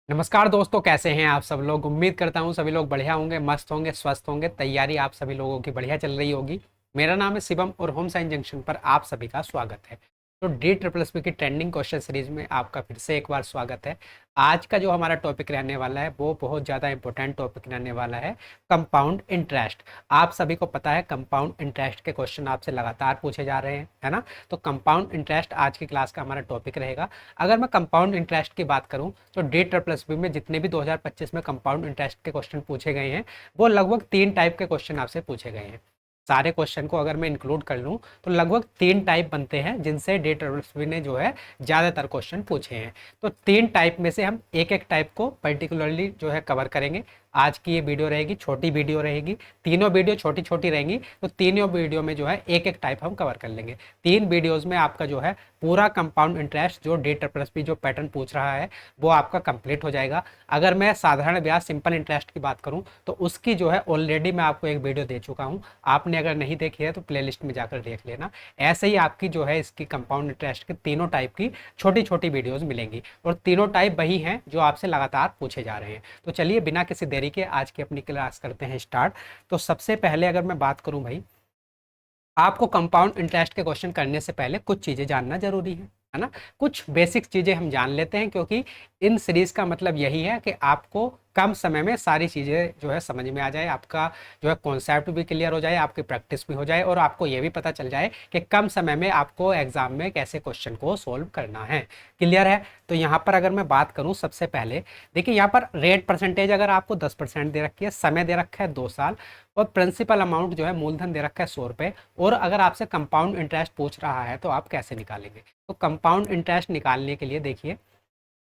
नमस्कार दोस्तों, कैसे हैं आप सब लोग। उम्मीद करता हूँ सभी लोग बढ़िया होंगे, मस्त होंगे, स्वस्थ होंगे। तैयारी आप सभी लोगों की बढ़िया चल रही होगी। मेरा नाम है शिवम और होम साइंस जंक्शन पर आप सभी का स्वागत है। तो डी ट्रिपल एस पी की ट्रेंडिंग क्वेश्चन सीरीज में आपका फिर से एक बार स्वागत है। आज का जो हमारा टॉपिक रहने वाला है वो बहुत ज़्यादा इंपॉर्टेंट टॉपिक रहने वाला है, कंपाउंड इंटरेस्ट। आप सभी को पता है कंपाउंड इंटरेस्ट के क्वेश्चन आपसे लगातार पूछे जा रहे हैं, है ना। तो कंपाउंड इंटरेस्ट आज की क्लास का हमारा टॉपिक रहेगा। अगर मैं कंपाउंड इंटरेस्ट की बात करूं तो डी ट्रिपल एस पी में जितने भी 2025 में कंपाउंड इंटरेस्ट के क्वेश्चन पूछे गए हैं वो लगभग 3 टाइप के क्वेश्चन आपसे पूछे गए हैं। सारे क्वेश्चन को अगर मैं इंक्लूड कर लूँ तो लगभग 3 टाइप बनते हैं जिनसे डी ट्रिपल एस पी ने जो है ज़्यादातर क्वेश्चन पूछे हैं। तो 3 टाइप में से हम एक एक टाइप को पर्टिकुलरली जो है कवर करेंगे। आज की ये वीडियो रहेगी, छोटी वीडियो रहेगी। तीनों वीडियो छोटी छोटी रहेंगी, तो तीनों वीडियो में जो है एक एक टाइप हम कवर कर लेंगे। 3 वीडियोज़ में आपका जो है पूरा कंपाउंड इंटरेस्ट जो डी ट्रिपल एस पी जो पैटर्न पूछ रहा है वो आपका कंप्लीट हो जाएगा। अगर मैं साधारण ब्याज सिंपल इंटरेस्ट की बात करूं तो उसकी जो है ऑलरेडी मैं आपको एक वीडियो दे चुका हूं। आपने अगर नहीं देखी है तो प्लेलिस्ट में जाकर देख लेना। ऐसे ही आपकी जो है इसकी कंपाउंड इंटरेस्ट की तीनों टाइप की छोटी छोटी वीडियोस मिलेंगी और तीनों टाइप वही हैं जो आपसे लगातार पूछे जा रहे हैं। तो चलिए बिना किसी देरी के आज की अपनी क्लास करते हैं स्टार्ट। तो सबसे पहले अगर मैं बात करूं भाई, आपको कंपाउंड इंटरेस्ट के क्वेश्चन करने से पहले कुछ चीज़ें जानना जरूरी है ना। कुछ बेसिक चीज़ें हम जान लेते हैं क्योंकि इन सीरीज का मतलब यही है कि आपको कम समय में सारी चीज़ें जो है समझ में आ जाए, आपका जो है कॉन्सेप्ट भी क्लियर हो जाए, आपकी प्रैक्टिस भी हो जाए और आपको ये भी पता चल जाए कि कम समय में आपको एग्जाम में कैसे क्वेश्चन को सोल्व करना है। क्लियर है। तो यहाँ पर अगर मैं बात करूँ सबसे पहले, देखिए यहाँ पर रेट परसेंटेज अगर आपको 10% दे रखी है, समय दे रखा है 2 साल और प्रिंसिपल अमाउंट जो है मूलधन दे रखा है 100 रुपये, और अगर आपसे कंपाउंड इंटरेस्ट पूछ रहा है तो आप कैसे निकालेंगे। तो कंपाउंड इंटरेस्ट निकालने के लिए देखिए,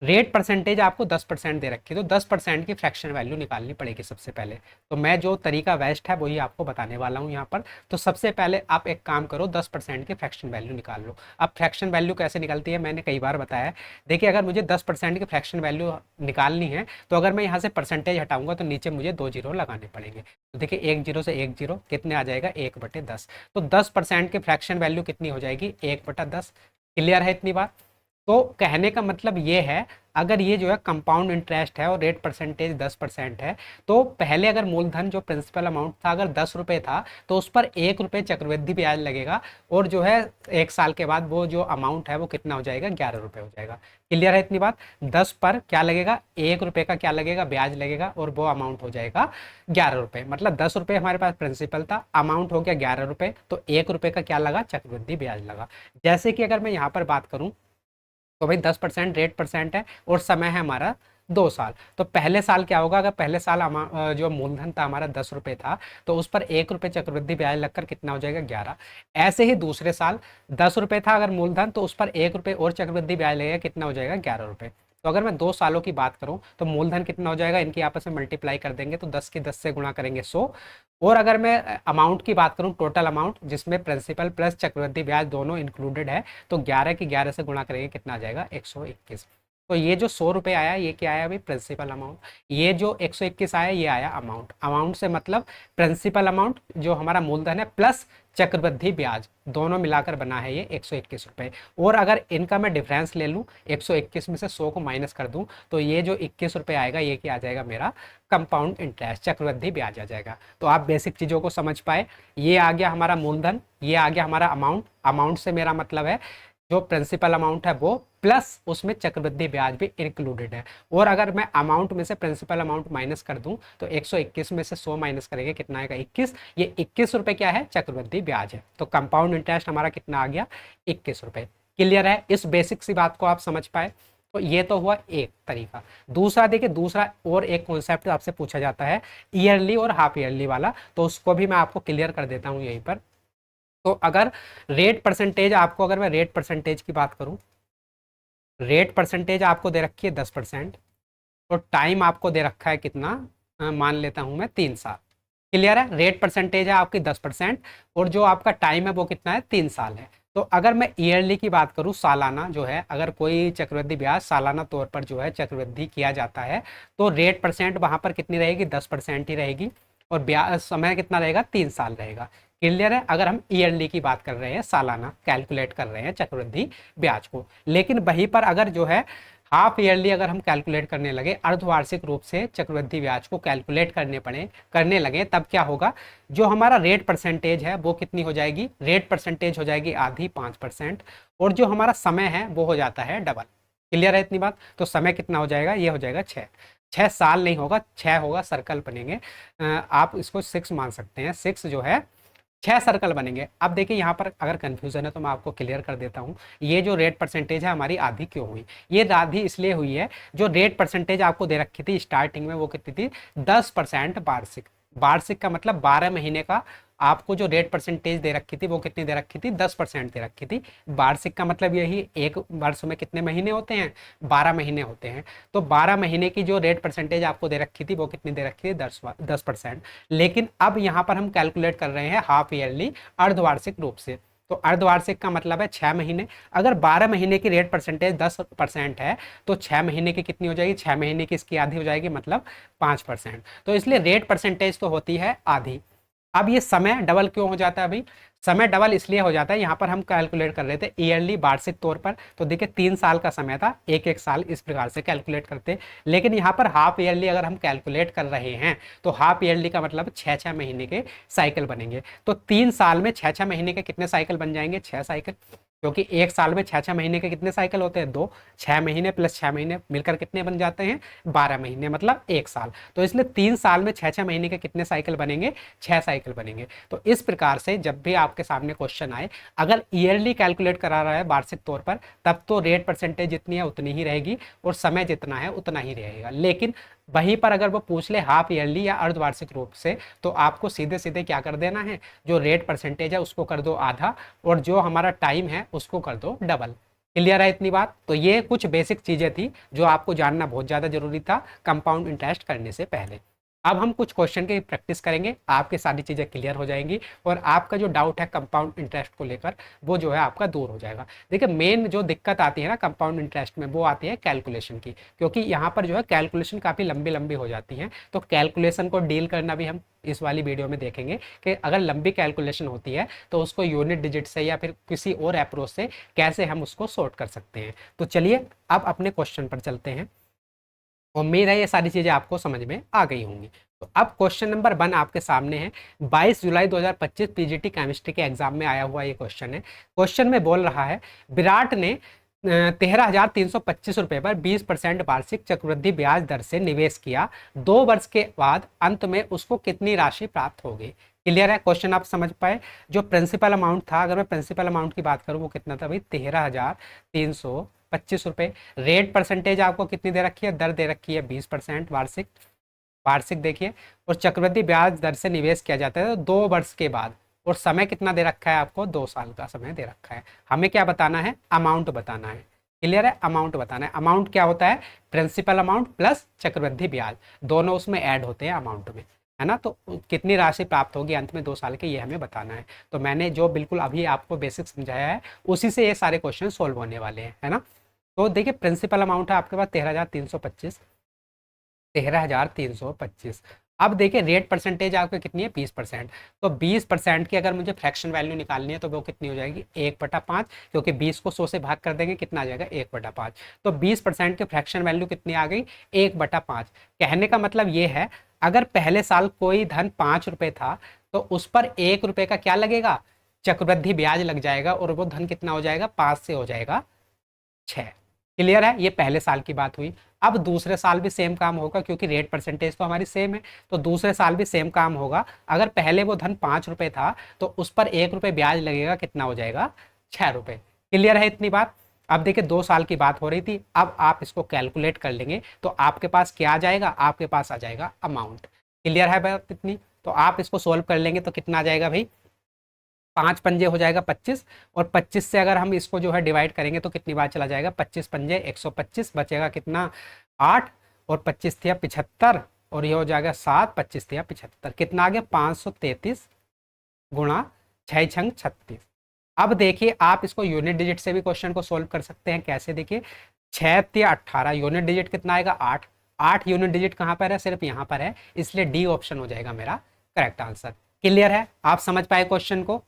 रेट परसेंटेज आपको 10% दे रखी है तो 10% की फ्रैक्शन वैल्यू निकालनी पड़ेगी सबसे पहले। तो मैं जो तरीका बेस्ट है वही आपको बताने वाला हूँ यहाँ पर। तो सबसे पहले आप एक काम करो, 10% की फ्रैक्शन वैल्यू निकाल लो। अब फ्रैक्शन वैल्यू कैसे निकलती है मैंने कई बार बताया है। देखिए अगर मुझे 10% की फ्रैक्शन वैल्यू निकालनी है तो अगर मैं यहाँ से परसेंटेज हटाऊंगा तो नीचे मुझे 2 जीरो लगाने पड़ेंगे। तो देखिए 1 जीरो से 1 जीरो कितने आ जाएगा, 1/10। तो 10% की फ्रैक्शन वैल्यू कितनी हो जाएगी, 1/10। क्लियर है इतनी बात। तो कहने का मतलब ये है, अगर ये जो है कंपाउंड इंटरेस्ट है और रेट परसेंटेज 10% है तो पहले अगर मूलधन जो प्रिंसिपल अमाउंट था अगर 10 रुपये था तो उस पर 1 रुपये चक्रवृद्धि ब्याज लगेगा और जो है 1 साल के बाद वो जो अमाउंट है वो कितना हो जाएगा, 11 रुपये हो जाएगा। क्लियर है इतनी बात। 10 पर क्या लगेगा, 1 रुपये का क्या लगेगा, ब्याज लगेगा और वो अमाउंट हो जाएगा 11 रुपये। मतलब 10 रुपये हमारे पास प्रिंसिपल था, अमाउंट हो गया 11 रुपये, तो 1 रुपये का क्या लगा, चक्रवृद्धि ब्याज लगा। जैसे कि अगर मैं यहाँ पर बात करूँ तो भाई 10% रेट परसेंट है और समय है हमारा 2 साल। तो पहले साल क्या होगा, अगर पहले साल जो मूलधन था हमारा 10 रुपये था तो उस पर 1 रुपये चक्रवृद्धि ब्याज लगकर कितना हो जाएगा, 11। ऐसे ही दूसरे साल 10 रुपये था अगर मूलधन तो उस पर 1 रुपये और चक्रवृद्धि ब्याज लगेगा, कितना हो जाएगा, 11 रुपये। तो अगर मैं 2 सालों की बात करूं तो मूलधन कितना हो जाएगा, इनकी आपस में मल्टीप्लाई कर देंगे तो 10 की 10 से गुणा करेंगे 100। और अगर मैं अमाउंट की बात करूं, टोटल अमाउंट जिसमें प्रिंसिपल प्लस चक्रवृद्धि ब्याज दोनों इंक्लूडेड है, तो 11 की 11 से गुणा करेंगे कितना आ जाएगा, 121। तो ये जो 100 रुपये आया ये क्या आया भाई, प्रिंसिपल अमाउंट। ये जो 121 आया ये आया अमाउंट। अमाउंट से मतलब प्रिंसिपल अमाउंट जो हमारा मूलधन है प्लस चक्रवृद्धि ब्याज दोनों मिलाकर बना है ये 121 रुपये। और अगर इनका मैं डिफरेंस ले लूँ, 121 में से 100 को माइनस कर दूँ तो ये जो 21 रुपये आएगा ये क्या आ जाएगा, मेरा कंपाउंड इंटरेस्ट चक्रवृद्धि ब्याज आ जाएगा। तो आप बेसिक चीज़ों को समझ पाए। ये आ गया हमारा मूलधन, ये आ गया हमारा अमाउंट। अमाउंट से मेरा मतलब है जो प्रिंसिपल अमाउंट है वो प्लस उसमें चक्रवृद्धि ब्याज भी इंक्लूडेड है। और अगर मैं अमाउंट में से प्रिंसिपल अमाउंट माइनस कर दूं तो 121 में से 100 माइनस करेंगे कितना आएगा, 21। ये 21 रुपये क्या है, चक्रवृद्धि ब्याज है। तो कंपाउंड इंटरेस्ट हमारा कितना आ गया, 21 रुपये। क्लियर है। इस बेसिक सी बात को आप समझ पाए। तो ये तो हुआ एक तरीका। दूसरा देखिए, दूसरा और एक कॉन्सेप्ट आपसे पूछा जाता है ईयरली और हाफ ईयरली वाला, तो उसको भी मैं आपको क्लियर कर देता हूँ यहीं पर। तो अगर रेट परसेंटेज आपको, अगर मैं रेट परसेंटेज की बात करूं, रेट परसेंटेज आपको दे रखी है 10% और टाइम आपको दे रखा है कितना, मान लेता हूं मैं 3 साल। क्लियर है। रेट परसेंटेज है आपकी 10% और जो आपका टाइम है वो कितना है, 3 साल है। तो अगर मैं ईयरली की बात करूं, सालाना जो है अगर कोई चक्रवृद्धि ब्याज सालाना तौर पर जो है चक्रवृद्धि किया जाता है तो रेट परसेंट वहां पर कितनी रहेगी, 10% ही रहेगी और ब्याज समय कितना रहेगा, 3 साल रहेगा। क्लियर है। अगर हम ईयरली की बात कर रहे हैं, सालाना कैलकुलेट कर रहे हैं चक्रवृद्धि ब्याज को, लेकिन वहीं पर अगर जो है हाफ ईयरली अगर हम कैलकुलेट करने लगे, अर्धवार्षिक रूप से चक्रवृद्धि ब्याज को कैलकुलेट करने लगे, तब क्या होगा, जो हमारा रेट परसेंटेज है वो कितनी हो जाएगी, रेट परसेंटेज हो जाएगी आधी 5%, और जो हमारा समय है वो हो जाता है डबल। क्लियर है इतनी बात। तो समय कितना हो जाएगा, ये हो जाएगा 6 साल नहीं होगा, 6 होगा, सर्कल बनेंगे, आप इसको 6 मान सकते हैं, 6 जो है 6 सर्कल बनेंगे। अब देखिए यहाँ पर अगर कंफ्यूजन है तो मैं आपको क्लियर कर देता हूँ, ये जो रेट परसेंटेज है हमारी आधी क्यों हुई, ये आधी इसलिए हुई है, जो रेट परसेंटेज आपको दे रखी थी स्टार्टिंग में वो कितनी थी, 10% वार्षिक। वार्षिक का मतलब 12 महीने का आपको जो रेट परसेंटेज दे रखी थी वो कितनी दे रखी थी, 10% दे रखी थी। वार्षिक का मतलब यही, एक वर्ष में कितने महीने होते हैं, 12 महीने होते हैं। तो 12 महीने की जो रेट परसेंटेज आपको दे रखी थी वो कितनी दे रखी थी, 10%। लेकिन अब यहाँ पर हम कैलकुलेट कर रहे हैं हाफ ईयरली, अर्धवार्षिक रूप से। तो अर्धवार्षिक का मतलब है 6 महीने। अगर 12 महीने की रेट परसेंटेज 10% है तो 6 महीने की कितनी हो जाएगी, 6 महीने की इसकी आधी हो जाएगी, मतलब 5%। तो इसलिए रेट परसेंटेज तो होती है आधी। अब ये समय डबल क्यों हो जाता है भाई, समय डबल इसलिए हो जाता है, यहाँ पर हम कैलकुलेट कर रहे थे ईयरली वार्षिक तौर पर, तो देखिए 3 साल का समय था, एक एक साल इस प्रकार से कैलकुलेट करते। लेकिन यहाँ पर हाफ ईयरली अगर हम कैलकुलेट कर रहे हैं तो हाफ ईयरली का मतलब 6-6 महीने के साइकिल बनेंगे। तो 3 साल में 6-6 महीने के कितने साइकिल बन जाएंगे, 6 साइकिल, क्योंकि एक साल में 6-6 महीने के कितने साइकिल होते हैं, 2, 6 महीने प्लस 6 महीने मिलकर कितने बन जाते हैं, 12 महीने, मतलब एक साल। तो इसलिए 3 साल में 6-6 महीने के कितने साइकिल बनेंगे, 6 साइकिल बनेंगे। तो इस प्रकार से जब भी आपके सामने क्वेश्चन आए, अगर ईयरली कैलकुलेट करा रहा है वार्षिक तौर पर, तब तो रेट परसेंटेज जितनी है उतनी ही रहेगी और समय जितना है उतना ही रहेगा। लेकिन वहीं पर अगर वो पूछ ले हाफ ईयरली या अर्धवार्षिक रूप से, तो आपको सीधे सीधे क्या कर देना है, जो रेट परसेंटेज है उसको कर दो आधा, और जो हमारा टाइम है उसको कर दो डबल। क्लियर है इतनी बात। तो ये कुछ बेसिक चीजें थी जो आपको जानना बहुत ज्यादा जरूरी था कंपाउंड इंटरेस्ट करने से पहले। अब हम कुछ क्वेश्चन की प्रैक्टिस करेंगे, आपकी सारी चीज़ें क्लियर हो जाएंगी और आपका जो डाउट है कंपाउंड इंटरेस्ट को लेकर वो जो है आपका दूर हो जाएगा। देखिए मेन जो दिक्कत आती है ना कंपाउंड इंटरेस्ट में, वो आती है कैलकुलेशन की, क्योंकि यहाँ पर जो है कैलकुलेशन काफ़ी लंबी लंबी हो जाती हैं। तो कैलकुलेशन को डील करना भी हम इस वाली वीडियो में देखेंगे कि अगर लंबी कैलकुलेशन होती है तो उसको यूनिट डिजिट से या फिर किसी और अप्रोच से कैसे हम उसको सॉर्ट कर सकते हैं। तो चलिए अब अपने क्वेश्चन पर चलते हैं। उम्मीद है ये सारी चीज़ें आपको समझ में आ गई होंगी। तो अब क्वेश्चन नंबर 1 आपके सामने है। 22 जुलाई 2025 पीजीटी केमिस्ट्री के एग्जाम में आया हुआ ये क्वेश्चन है। क्वेश्चन में बोल रहा है विराट ने 13,325 रुपये पर 20% वार्षिक चक्रवृद्धि ब्याज दर से निवेश किया, 2 वर्ष के बाद अंत में उसको कितनी राशि प्राप्त होगी। क्लियर है, क्वेश्चन आप समझ पाए। जो प्रिंसिपल अमाउंट था, अगर मैं प्रिंसिपल अमाउंट की बात करूं वो कितना था भाई, 13,325 रुपये। रेट परसेंटेज आपको कितनी दे रखी है, दर दे रखी है 20% वार्षिक। वार्षिक देखिए, और चक्रवृद्धि ब्याज दर से निवेश किया जाता है 2 वर्ष के बाद, और समय कितना दे रखा है आपको, 2 साल का समय दे रखा है। हमें क्या बताना है, अमाउंट बताना है। क्लियर है, अमाउंट बताना है। अमाउंट क्या होता है, प्रिंसिपल अमाउंट प्लस चक्रवृद्धि ब्याज, दोनों उसमें ऐड होते हैं अमाउंट में, है ना। तो कितनी राशि प्राप्त होगी अंत में 2 साल के, ये हमें बताना है। तो मैंने जो बिल्कुल अभी आपको बेसिक समझाया है उसी से ये सारे क्वेश्चन सोल्व होने वाले हैं, है ना। तो देखिए प्रिंसिपल अमाउंट है आपके पास 13,325, 13,325। अब देखिए रेट परसेंटेज आपकी कितनी है, 20%। तो 20% की अगर मुझे फ्रैक्शन वैल्यू निकालनी है तो वो कितनी हो जाएगी, 1/5, क्योंकि 20 को 100 से भाग कर देंगे कितना आ जाएगा, 1/5। तो 20% की फ्रैक्शन वैल्यू कितनी आ गई, 1/5। कहने का मतलब ये है, अगर पहले साल कोई धन 5 रुपये था तो उस पर 1 रुपये का क्या लगेगा, चक्रवृद्धि ब्याज लग जाएगा, और वो धन कितना हो जाएगा, 5 से हो जाएगा 6। क्लियर है, ये पहले साल की बात हुई। अब दूसरे साल भी सेम काम होगा, क्योंकि रेट परसेंटेज तो हमारी सेम है, तो दूसरे साल भी सेम काम होगा। अगर पहले वो धन 5 रुपये था तो उस पर 1 रुपये ब्याज लगेगा, कितना हो जाएगा, 6 रुपये। क्लियर है इतनी बात। अब देखिए 2 साल की बात हो रही थी, अब आप इसको कैलकुलेट कर लेंगे तो आपके पास क्या आ जाएगा, आपके पास आ जाएगा अमाउंट। क्लियर है बात इतनी। तो आप इसको सोल्व कर लेंगे तो कितना आ जाएगा भाई, 5 पंजे हो जाएगा 25, और 25 से अगर हम इसको जो है डिवाइड करेंगे तो कितनी बार चला जाएगा, 25 पंजे 125, बचेगा कितना 8, और 25 थिया 75, और ये हो जाएगा 7, 25 थिया 75, कितना आ गया 533 गुणा 6 छंग 36। अब देखिए आप इसको यूनिट डिजिट से भी क्वेश्चन को सोल्व कर सकते हैं। कैसे, देखिए 6 तिया 18, यूनिट डिजिट कितना आएगा 8, 8 यूनिट डिजिट कहाँ पर है, सिर्फ यहाँ पर है, इसलिए डी ऑप्शन हो जाएगा मेरा करेक्ट आंसर। क्लियर है? आप समझ पाए क्वेश्चन को?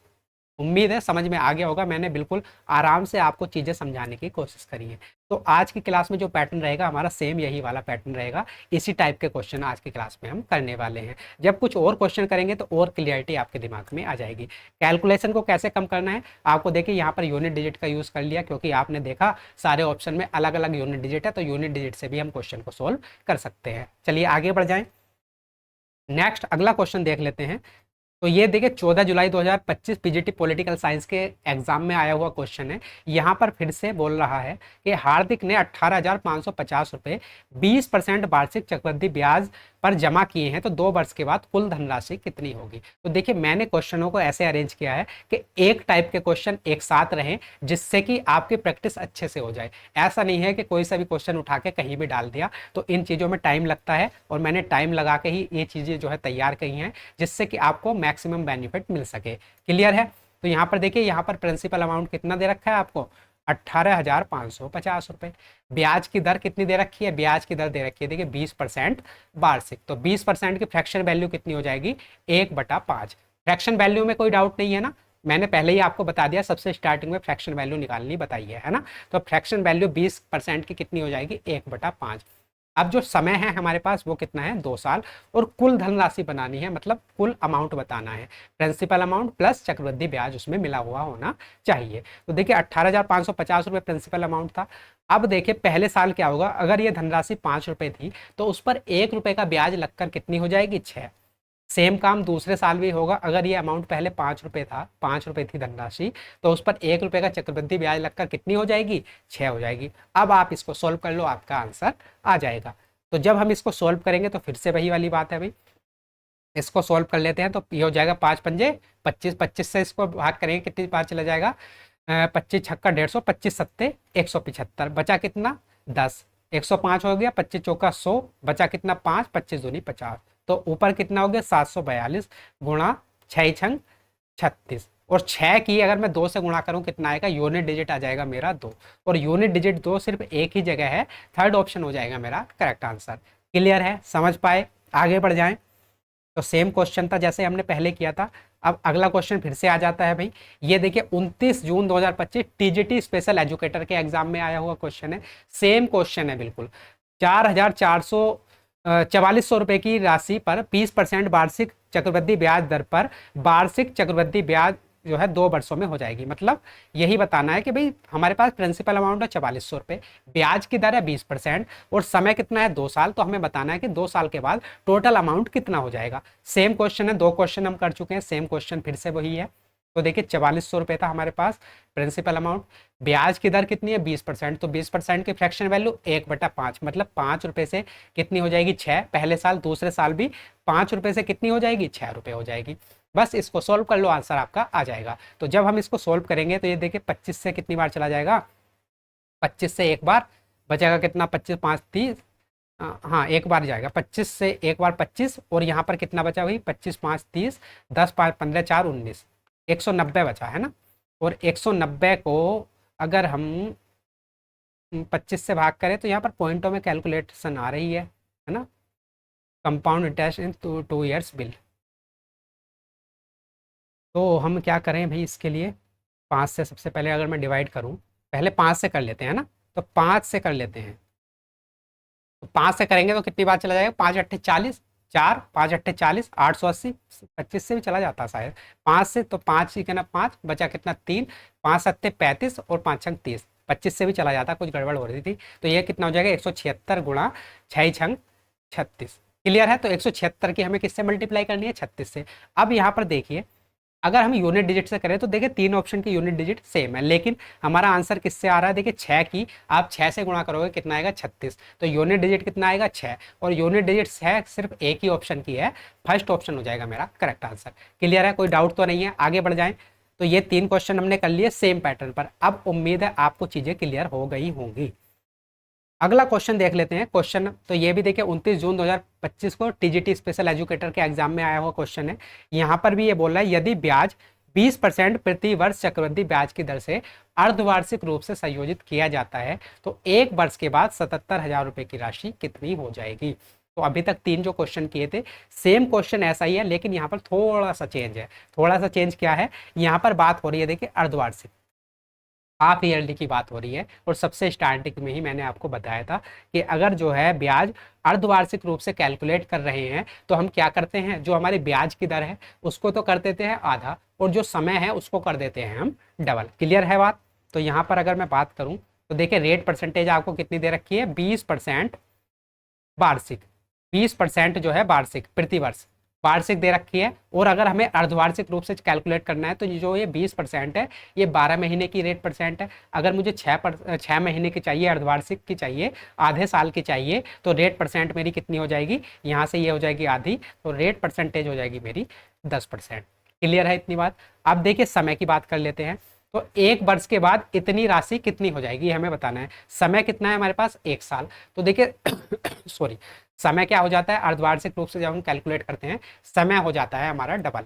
उम्मीद है समझ में आ गया होगा। मैंने बिल्कुल आराम से आपको चीज़ें समझाने की कोशिश करी है। तो आज की क्लास में जो पैटर्न रहेगा हमारा सेम यही वाला पैटर्न रहेगा। इसी टाइप के क्वेश्चन आज की क्लास में हम करने वाले हैं। जब कुछ और क्वेश्चन करेंगे तो और क्लियरिटी आपके दिमाग में आ जाएगी। कैलकुलेशन को कैसे कम करना है आपको देखिए, यहाँ पर यूनिट डिजिट का यूज़ कर लिया क्योंकि आपने देखा सारे ऑप्शन में अलग अलग यूनिट डिजिट है, तो यूनिट डिजिट से भी हम क्वेश्चन को सोल्व कर सकते हैं। चलिए आगे बढ़ जाएं। नेक्स्ट अगला क्वेश्चन देख लेते हैं। तो ये देखिए 14 जुलाई 2025 पीजीटी पॉलिटिकल साइंस के एग्जाम में आया हुआ क्वेश्चन है। यहाँ पर फिर से बोल रहा है कि हार्दिक ने 18,550 रुपये 20% वार्षिक चक्रवृद्धि ब्याज पर जमा किए हैं, तो 2 वर्ष के बाद कुल धनराशि कितनी होगी। तो देखिए मैंने क्वेश्चनों को ऐसे अरेंज किया है कि एक टाइप के क्वेश्चन एक साथ रहें, जिससे कि आपकी प्रैक्टिस अच्छे से हो जाए। ऐसा नहीं है कि कोई सा भी क्वेश्चन उठा के कहीं भी डाल दिया, तो इन चीज़ों में टाइम लगता है और मैंने टाइम लगा के ही ये चीज़ें जो है तैयार की हैं, जिससे कि आपको मैक्सिमम बेनिफिट मिल सके। क्लियर है? तो यहाँ पर देखिए, यहाँ पर प्रिंसिपल अमाउंट कितना दे रखा है आपको, 18,550 रुपये। ब्याज की दर कितनी दे रखी है, ब्याज की दर दे रखी है देखिए 20% वार्षिक। तो 20% की फ्रैक्शन वैल्यू कितनी हो जाएगी, 1/5। फ्रैक्शन वैल्यू में कोई डाउट नहीं है ना, मैंने पहले ही आपको बता दिया, सबसे स्टार्टिंग में फ्रैक्शन वैल्यू निकालनी बताई है ना। तो फ्रैक्शन वैल्यू 20% की कितनी हो जाएगी, 1/5। अब जो समय है हमारे पास वो कितना है, 2 साल, और कुल धनराशि बनानी है, मतलब कुल अमाउंट बताना है। प्रिंसिपल अमाउंट प्लस चक्रवृद्धि ब्याज उसमें मिला हुआ होना चाहिए। तो देखिए 18,550 रुपये प्रिंसिपल अमाउंट था। अब देखिए पहले साल क्या होगा, अगर ये धनराशि 5 रुपये थी तो उस पर 1 रुपये का ब्याज लगकर कितनी हो जाएगी, 6। सेम काम दूसरे साल भी होगा। अगर ये अमाउंट पहले 5 रुपये था, 5 रुपये थी धनराशि, तो उस पर 1 रुपये का चक्रवृद्धि ब्याज लगकर कितनी हो जाएगी, 6 हो जाएगी। अब आप इसको सोल्व कर लो, आपका आंसर आ जाएगा। तो जब हम इसको सोल्व करेंगे तो फिर से वही वाली बात है भाई, इसको सोल्व कर लेते हैं। तो ये हो जाएगा 5 पंजे 25, 25 से इसको भाग करेंगे कितनी बार चला जाएगा, 25 छक्का 150, 25 सत्ते 175, बचा कितना 10, 105 हो गया, 25 चौका 100, बचा कितना 5, 25 दूनी 50। तो ऊपर कितना हो गया 742 गुणा 6 छंग 36, और 6 की अगर मैं 2 से गुणा करूं कितना आएगा, यूनिट डिजिट आ जाएगा मेरा 2, और यूनिट डिजिट 2 सिर्फ एक ही जगह है, थर्ड ऑप्शन हो जाएगा मेरा करेक्ट आंसर। क्लियर है? समझ पाए? आगे बढ़ जाएं। तो सेम क्वेश्चन था जैसे हमने पहले किया था। अब अगला क्वेश्चन फिर से आ जाता है भाई, ये देखिए 29 जून 2025 टीजीटी स्पेशल एजुकेटर के एग्जाम में आया हुआ क्वेश्चन है। सेम क्वेश्चन है बिल्कुल। 4,444 रुपए की राशि पर 20% वार्षिक चक्रवृद्धि ब्याज दर पर वार्षिक चक्रवृद्धि ब्याज जो है 2 वर्षों में हो जाएगी। मतलब यही बताना है कि भाई हमारे पास प्रिंसिपल अमाउंट है 4400 रुपये, ब्याज की दर है 20% और समय कितना है 2 साल। तो हमें बताना है कि 2 साल के बाद टोटल अमाउंट कितना हो जाएगा। सेम क्वेश्चन है, 2 क्वेश्चन हम कर चुके हैं, सेम क्वेश्चन फिर से वही है। तो देखिए 4400 रुपये था हमारे पास प्रिंसिपल अमाउंट, ब्याज की दर कितनी है 20%, तो 20% की फ्रैक्शन वैल्यू 1/5, मतलब 5 रुपये से कितनी हो जाएगी 6 पहले साल, दूसरे साल भी 5 रुपये से कितनी हो जाएगी 6 रुपये हो जाएगी। बस इसको सोल्व कर लो, आंसर आपका आ जाएगा। तो जब हम इसको सोल्व करेंगे तो ये देखिए 25 से कितनी बार चला जाएगा, 25 से एक बार बचेगा कितना, 25 5 30, हाँ एक बार जाएगा 25 से एक बार 25, और यहाँ पर कितना बचा भाई 25 5 30, 10 5 15 4 19, 190 बचा है ना। और 190 को अगर हम 25 से भाग करें तो यहाँ पर पॉइंटों में कैलकुलेशन आ रही है ना, compound interest in 2 years bill. तो हम क्या करें भाई इसके लिए, 5 से सबसे पहले अगर मैं डिवाइड करूं, पहले 5 से कर लेते हैं ना, तो 5 से कर लेते हैं। तो 5 से करेंगे तो कितनी बार चला जाएगा, 5 अट्ठे 40, 4 5 अट्ठे 40, 880, 25 से भी चला जाता शायद 5 से, तो 5 ही कहना 5 बचा कितना 3, 5 सत्ते 35 और 5 छंग 30, 25 से भी चला जाता, कुछ गड़बड़ हो रही थी। तो ये कितना हो जाएगा 176 गुणा 6 छंग 36। क्लियर है? तो 176 की हमें किससे मल्टीप्लाई करनी है, 36 से। अब यहाँ पर देखिए अगर हम यूनिट डिजिट से करें तो देखिए 3 ऑप्शन की यूनिट डिजिट सेम है, लेकिन हमारा आंसर किससे आ रहा है, देखिए 6 की आप 6 से गुणा करोगे कितना आएगा 36, तो यूनिट डिजिट कितना आएगा 6, और यूनिट डिजिट 6 सिर्फ एक ही ऑप्शन की है, फर्स्ट ऑप्शन हो जाएगा मेरा करेक्ट आंसर। क्लियर है? कोई डाउट तो नहीं है? आगे बढ़ जाएं। तो ये 3 क्वेश्चन हमने कर लिए सेम पैटर्न पर। अब उम्मीद है आपको चीजें क्लियर हो गई होंगी। अगला क्वेश्चन देख लेते हैं। क्वेश्चन तो ये भी देखिए 29 जून 2025 को टीजीटी स्पेशल एजुकेटर के एग्जाम में आया हुआ क्वेश्चन है। यहाँ पर भी ये बोल रहा है यदि ब्याज 20% प्रति वर्ष चक्रवृद्धि ब्याज की दर से अर्धवार्षिक रूप से संयोजित किया जाता है तो 1 वर्ष के बाद 77,000 रुपये की राशि कितनी हो जाएगी। तो अभी तक 3 जो क्वेश्चन किए थे सेम क्वेश्चन ऐसा ही है, लेकिन यहाँ पर थोड़ा सा चेंज है। थोड़ा सा चेंज क्या है, यहाँ पर बात हो रही है देखिए अर्धवार्षिक, हाफ ईयरली की बात हो रही है। और सबसे स्टार्टिंग में ही मैंने आपको बताया था कि अगर जो है ब्याज अर्धवार्षिक रूप से कैलकुलेट कर रहे हैं तो हम क्या करते हैं, जो हमारी ब्याज की दर है उसको तो कर देते हैं आधा, और जो समय है उसको कर देते हैं हम डबल। क्लियर है बात। तो यहाँ पर अगर मैं बात करूँ तो देखिए रेट परसेंटेज आपको कितनी दे रखी है, 20% वार्षिक, 20% जो है वार्षिक प्रति वर्ष वार्षिक दे रखी है। और अगर हमें अर्धवार्षिक रूप से कैलकुलेट करना है तो ये जो ये 20% है ये 12 महीने की रेट परसेंट है। अगर मुझे 6 महीने की चाहिए, अर्धवार्षिक की चाहिए, आधे साल की चाहिए, तो रेट परसेंट मेरी कितनी हो जाएगी, यहाँ से ये हो जाएगी आधी, तो रेट परसेंटेज हो जाएगी मेरी 10%। क्लियर है इतनी बात। अब देखिए समय की बात कर लेते हैं। तो 1 वर्ष के बाद इतनी राशि कितनी हो जाएगी, हमें बताना है। समय कितना है हमारे पास, 1 साल। तो देखिए सॉरी, समय क्या हो जाता है अर्धवार्षिक रूप से जब हम कैलकुलेट करते हैं, समय हो जाता है हमारा डबल।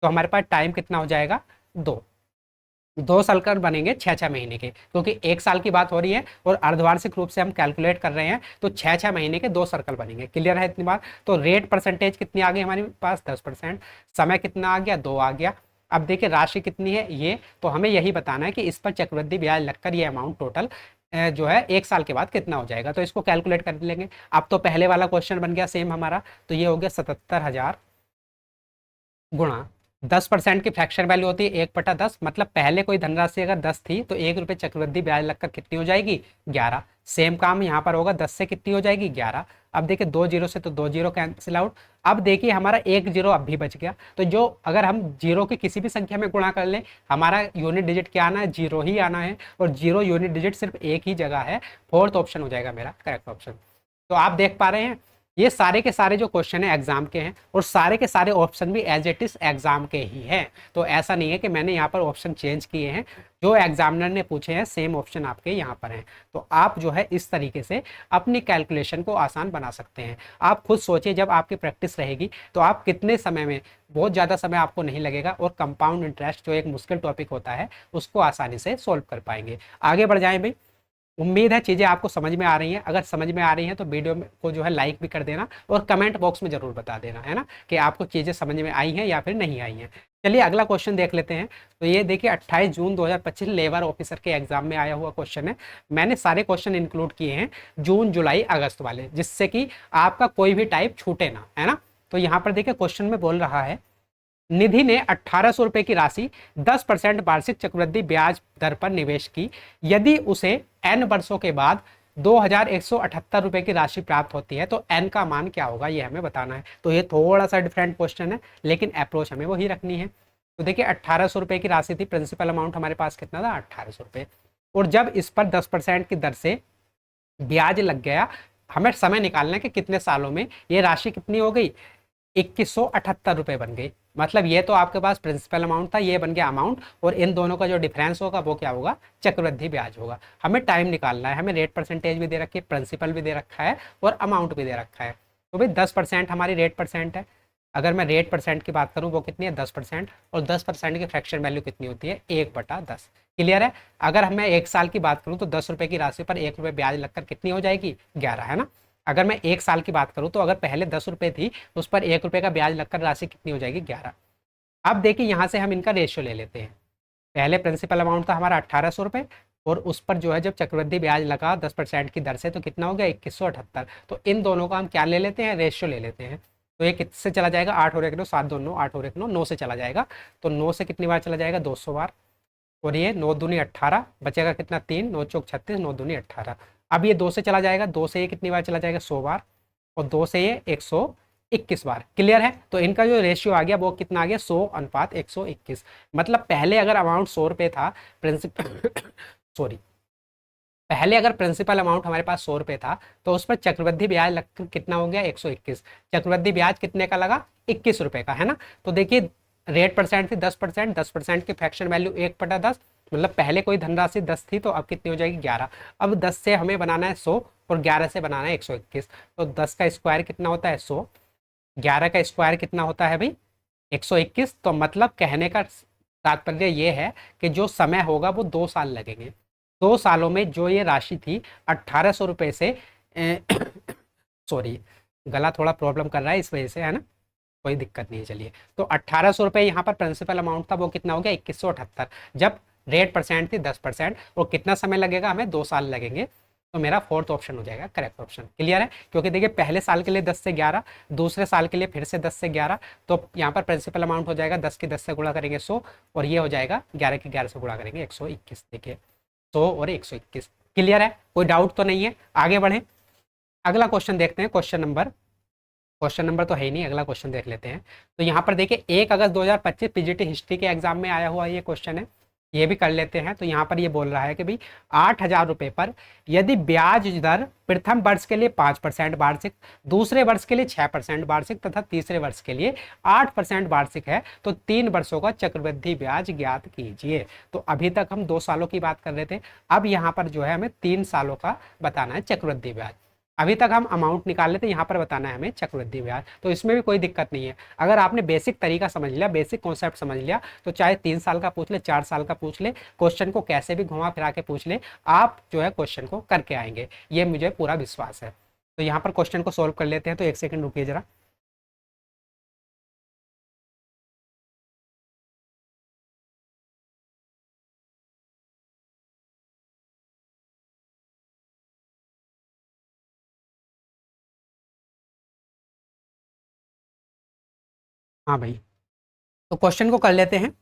तो हमारे पास टाइम कितना हो जाएगा, 2 साल बनेंगे 6 महीने के, क्योंकि 1 साल की बात हो रही है और अर्धवार्षिक रूप से हम कैलकुलेट कर रहे हैं, तो 6 महीने के 2 सर्कल बनेंगे। क्लियर है इतनी बात। तो रेट परसेंटेज कितनी आ गई हमारे पास, 10%। समय कितना आ गया, 2 आ गया। अब देखिए राशि कितनी है ये, तो हमें यही बताना है कि इस पर चक्रवृद्धि ब्याज लगकर ये अमाउंट टोटल जो है 1 साल के बाद कितना हो जाएगा। तो इसको कैलकुलेट कर लेंगे। अब तो पहले वाला क्वेश्चन बन गया सेम हमारा, तो ये हो गया 77,000 गुणा 10% की फ्रैक्शन वैल्यू होती है 1/10, मतलब पहले कोई धनराशि अगर 10 थी तो 1 रुपये चक्रवृद्धि ब्याज लगकर कितनी हो जाएगी, 11। सेम काम यहाँ पर होगा, 10 से कितनी हो जाएगी, 11। अब देखिए 2 जीरो से तो 2 जीरो कैंसिल आउट। अब देखिए हमारा 1 जीरो अब भी बच गया। तो जो अगर हम जीरो की किसी भी संख्या में गुणा कर लें, हमारा यूनिट डिजिट क्या आना है, जीरो ही आना है। और जीरो यूनिट डिजिट सिर्फ एक ही जगह है, 4th ऑप्शन हो जाएगा मेरा करेक्ट ऑप्शन। तो आप देख पा रहे हैं ये सारे के सारे जो क्वेश्चन है एग्जाम के हैं, और सारे के सारे ऑप्शन भी एज इट इज एग्जाम के ही हैं। तो ऐसा नहीं है कि मैंने यहाँ पर ऑप्शन चेंज किए हैं, जो एग्जामिनर ने पूछे हैं सेम ऑप्शन आपके यहाँ पर हैं। तो आप जो है इस तरीके से अपनी कैलकुलेशन को आसान बना सकते हैं। आप खुद सोचिए, जब आपकी प्रैक्टिस रहेगी तो आप कितने समय में, बहुत ज़्यादा समय आपको नहीं लगेगा, और कंपाउंड इंटरेस्ट जो एक मुश्किल टॉपिक होता है उसको आसानी से सोल्व कर पाएंगे। आगे बढ़ जाएं भाई। उम्मीद है चीज़ें आपको समझ में आ रही हैं। अगर समझ में आ रही हैं तो वीडियो को जो है लाइक भी कर देना, और कमेंट बॉक्स में ज़रूर बता देना, है ना, कि आपको चीज़ें समझ में आई हैं या फिर नहीं आई हैं। चलिए अगला क्वेश्चन देख लेते हैं। तो ये देखिए 28 जून 2025 लेबर ऑफिसर के एग्जाम में आया हुआ क्वेश्चन है। मैंने सारे क्वेश्चन इंक्लूड किए हैं जून जुलाई अगस्त वाले, जिससे कि आपका कोई भी टाइप छूटे ना, है ना। तो यहाँ पर देखिए क्वेश्चन में बोल रहा है, निधि ने 1800 रुपए की राशि 10% वार्षिक चक्रवृद्धि ब्याज दर पर निवेश की। यदि उसे n वर्षों के बाद 2178 रुपए की राशि प्राप्त होती है तो n का मान क्या होगा, ये हमें बताना है। तो ये थोड़ा सा डिफरेंट क्वेश्चन है, लेकिन अप्रोच हमें वही रखनी है। तो देखिए 1800 रुपए की राशि थी, प्रिंसिपल अमाउंट हमारे पास कितना था, 1800 रुपए। और जब इस पर 10% की दर से ब्याज लग गया, हमें समय निकालना है कि कितने सालों में ये राशि कितनी हो गई, 2178 रुपए बन गई। मतलब ये तो आपके पास प्रिंसिपल अमाउंट था, ये बन गया अमाउंट, और इन दोनों का जो डिफरेंस होगा वो क्या होगा, चक्रवृद्धि ब्याज होगा। हमें टाइम निकालना है, हमें रेट परसेंटेज भी दे रखी है, प्रिंसिपल भी दे रखा है, और अमाउंट भी दे रखा है। तो भाई 10% हमारी रेट परसेंट है। अगर मैं रेट परसेंट की बात करूँ वो कितनी है, 10%, और 10% की फ्रैक्शन वैल्यू कितनी होती है, 1/10। क्लियर है। अगर मैं 1 साल की बात करूँ तो 10 रुपये की राशि पर 1 रुपये ब्याज लगकर कितनी हो जाएगी, 11, है ना। अगर मैं 1 साल की बात करूं तो अगर पहले 10 रुपये थी तो उस पर 1 रुपये का ब्याज लगकर राशि कितनी हो जाएगी, 11। अब देखिए यहाँ से हम इनका रेशियो ले लेते हैं। पहले प्रिंसिपल अमाउंट था हमारा 1800 रुपये, और उस पर जो है जब चक्रवृद्धि ब्याज लगा 10% की दर से तो कितना हो गया, 2178। तो इन दोनों का हम क्या ले लेते हैं, रेशियो ले लेते हैं। तो ये किससे चला जाएगा, 8 और 1 9, 7 2 9, 8 और 1 9, 9 से चला जाएगा। तो 9 से कितनी बार चला जाएगा, 200 बार। और ये 9 दूनी 18, बचेगा कितना, 3, 9 चौक 36, 9 दूनी 18। अब ये 2 से चला जाएगा, 2 से ये कितनी बार चला जाएगा, 100 बार, और 2 से ये 121 बार। क्लियर है। तो इनका जो रेशियो आ गया वो कितना आ गया, 100:121। मतलब पहले अगर अमाउंट 100 रुपये था, प्रिंसिपल सॉरी, पहले अगर प्रिंसिपल अमाउंट हमारे पास 100 रुपये था तो उस पर चक्रवृद्धि ब्याज लगकर कितना हो गया, 121। चक्रवृद्धि ब्याज कितने का लगा, 21 रुपये का, है ना। तो देखिए रेट परसेंट थी 10%, 10% की फ्रैक्शन वैल्यू 1/10, मतलब पहले कोई धनराशि 10 थी तो अब कितनी हो जाएगी, 11। अब 10 से हमें बनाना है 100, और 11 से बनाना है 121। तो 10 का स्क्वायर कितना होता है, 100, 11 का स्क्वायर कितना होता है भाई, 121। तो मतलब कहने का तात्पर्य ये है कि जो समय होगा वो 2 साल लगेंगे। 2 सालों में जो ये राशि थी 1800 रुपये से सॉरी गला थोड़ा प्रॉब्लम कर रहा है इस वजह से, है ना, कोई दिक्कत नहीं है। चलिए, तो 1800 रुपये यहाँ पर प्रिंसिपल अमाउंट था, वो कितना हो गया 2178, जब रेट परसेंट थी 10%, और कितना समय लगेगा हमें, 2 साल लगेंगे। तो मेरा फोर्थ ऑप्शन हो जाएगा करेक्ट ऑप्शन। क्लियर है, क्योंकि देखिए पहले साल के लिए 10 से 11, दूसरे साल के लिए फिर से 10 से 11, तो यहाँ पर प्रिंसिपल अमाउंट हो जाएगा 10 के 10 से गुणा करेंगे 100, और ये हो जाएगा 11 के 11 से गुणा करेंगे 121। देखिए 100 और 121। क्लियर है, कोई डाउट तो नहीं है, आगे बढ़े। अगला क्वेश्चन देखते हैं, क्वेश्चन नंबर तो है ही नहीं, अगला क्वेश्चन देख लेते हैं। तो यहाँ पर देखिए 1 अगस्त 2025 पीजीटी हिस्ट्री के एग्जाम में आया हुआ ये क्वेश्चन है, ये भी कर लेते हैं। तो यहाँ पर ये बोल रहा है कि भाई 8,000 रुपये पर यदि ब्याज दर प्रथम वर्ष के लिए 5% वार्षिक, दूसरे वर्ष के लिए 6% वार्षिक तथा तीसरे वर्ष के लिए 8% वार्षिक है, तो 3 वर्षों का चक्रवृद्धि ब्याज ज्ञात कीजिए। तो अभी तक हम 2 सालों की बात कर रहे थे, अब यहाँ पर जो है हमें 3 सालों का बताना है चक्रवृद्धि ब्याज। अभी तक हम अमाउंट निकाल लेते, यहाँ पर बताना है हमें चक्रवृद्धि ब्याज। तो इसमें भी कोई दिक्कत नहीं है, अगर आपने बेसिक तरीका समझ लिया, बेसिक कॉन्सेप्ट समझ लिया, तो चाहे 3 साल का पूछ ले, 4 साल का पूछ ले, क्वेश्चन को कैसे भी घुमा फिरा के पूछ ले, आप जो है क्वेश्चन को करके आएंगे, ये मुझे पूरा विश्वास है। तो यहाँ पर क्वेश्चन को सोल्व कर लेते हैं। तो 1 सेकंड रुकिए जरा। हाँ भाई, तो क्वेश्चन को कर लेते हैं।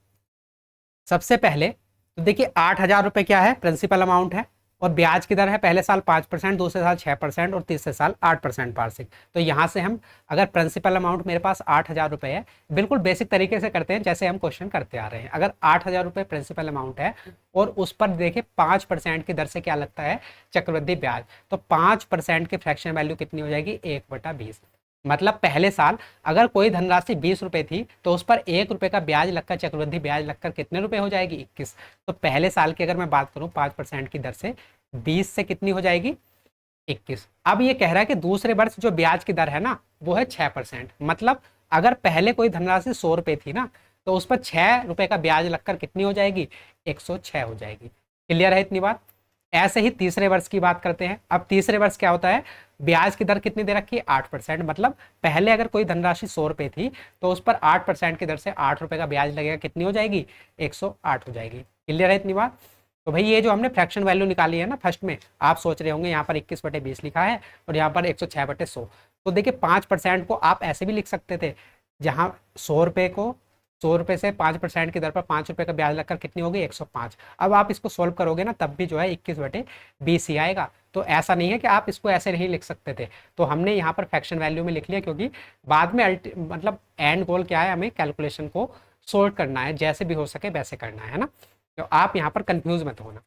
सबसे पहले तो देखिए 8,000 रुपये क्या है, प्रिंसिपल अमाउंट है, और ब्याज की दर है पहले साल 5%, दूसरे साल 6% और तीसरे साल 8% वार्षिक। तो यहाँ से हम अगर प्रिंसिपल अमाउंट मेरे पास 8,000 रुपये है, बिल्कुल बेसिक तरीके से करते हैं जैसे हम क्वेश्चन करते आ रहे हैं। अगर 8,000 रुपये प्रिंसिपल अमाउंट है और उस पर देखिए 5% की दर से क्या लगता है, चक्रवृद्धि ब्याज, तो 5% की फ्रैक्शन वैल्यू कितनी हो जाएगी, 1/20। मतलब पहले साल अगर कोई धनराशि 20 रुपए थी, तो उस पर 1 रुपए का ब्याज लगकर, चक्रवृद्धि ब्याज लगकर कितने रुपए हो जाएगी, 21। तो पहले साल की अगर मैं बात करूं 5% की दर से, 20 से कितनी हो जाएगी, 21। अब ये कह रहा है कि दूसरे वर्ष जो ब्याज की दर है ना, वो है 6%। मतलब अगर पहले कोई धनराशि 100 रुपए थी ना, तो उस पर 6 रुपए का ब्याज लगकर कितनी हो जाएगी, 106 हो जाएगी। क्लियर है इतनी बात। ऐसे ही तीसरे वर्ष की बात करते हैं। अब तीसरे वर्ष क्या होता है, ब्याज की दर कितनी दे रखी है, 8%। मतलब पहले अगर कोई धनराशि 100 रुपए थी, तो उस पर 8% की दर से 8 रुपए का ब्याज लगेगा, कितनी हो जाएगी, 108 हो जाएगी। क्लियर है इतनी बात। तो भाई ये जो हमने फ्रैक्शन वैल्यू निकाली है ना फर्स्ट में, आप सोच रहे होंगे यहाँ पर 21/20 लिखा है और यहाँ पर 106/100। तो देखिए 5% को आप ऐसे भी लिख सकते थे, जहाँ 100 रुपये को 100 रुपये से 5% की दर पर 5 रुपये का ब्याज लगकर कितनी होगी, 105। अब आप इसको सोल्व करोगे ना, तब भी जो है 21/20 ही आएगा। तो ऐसा नहीं है कि आप इसको ऐसे नहीं लिख सकते थे। तो हमने यहाँ पर फ्रैक्शन वैल्यू में लिख लिया, क्योंकि बाद में मतलब एंड गोल क्या है, हमें कैलकुलेशन को सोल्व करना है, जैसे भी हो सके वैसे करना है ना। तो आप यहाँ पर कंफ्यूज मत होना।